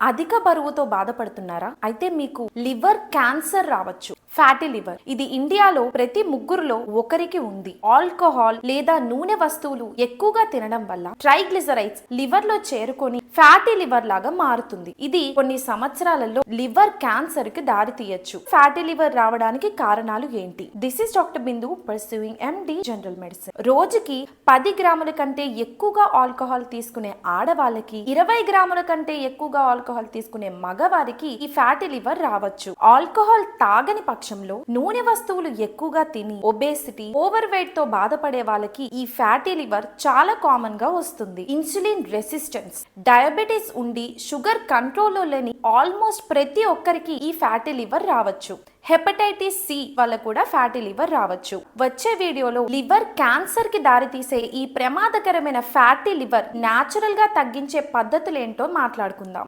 అధిక బరువుతో బాధపడుతున్నారా? అయితే మీకు లివర్ క్యాన్సర్ రావచ్చు. ఫ్యాటీ లివర్ ఇది ఇండియాలో ప్రతి ముగ్గురులో ఒకరికి ఉంది. ఆల్కహాల్ లేదా నూనె వస్తువులు ఎక్కువగా తినడం వల్ల ట్రైగ్లిజరైడ్స్ లివర్ లో చేరుకొని ఫ్యాటీ లివర్ లాగా మారుతుంది. ఇది కొన్ని సంవత్సరాలలో లివర్ క్యాన్సర్ కి దారి తీయచ్చు. ఫ్యాటీ లివర్ రావడానికి కారణాలు ఏంటి? This is doctor Bindu pursuing MD general medicine. రోజుకి 10 గ్రాముల కంటే ఎక్కువగా ఆల్కహాల్ తీసుకునే ఆడవాళ్ళకి, 20 గ్రాముల కంటే ఎక్కువగా ఆల్కహాల్ తీసుకునే మగవారికి ఈ ఫ్యాటీ లివర్ రావచ్చు. ఆల్కహాల్ తాగని పక్షంలో నూనె వస్తువులు ఎక్కువగా తిని ఒబేసిటీ, ఓవర్ వెయిట్ తో బాధపడే వాళ్ళకి ఈ ఫ్యాటీ లివర్ చాలా కామన్ గా వస్తుంది. ఇన్సులిన్ రెసిస్టెన్స్, డయాబెటీస్ ఉండి షుగర్ కంట్రోల్లో లేని ఆల్మోస్ట్ ప్రతి ఒక్కరికి ఈ ఫ్యాటీ లివర్ రావచ్చు. హెపటైటిస్ సి వల్ల కూడా ఫ్యాటీ లివర్ రావచ్చు. వచ్చే వీడియోలో లివర్ క్యాన్సర్ కి దారితీసే ఈ ప్రమాదకరమైన ఫ్యాటీ లివర్ న్యాచురల్ గా తగ్గించే పద్ధతులేంటో మాట్లాడుకుందాం.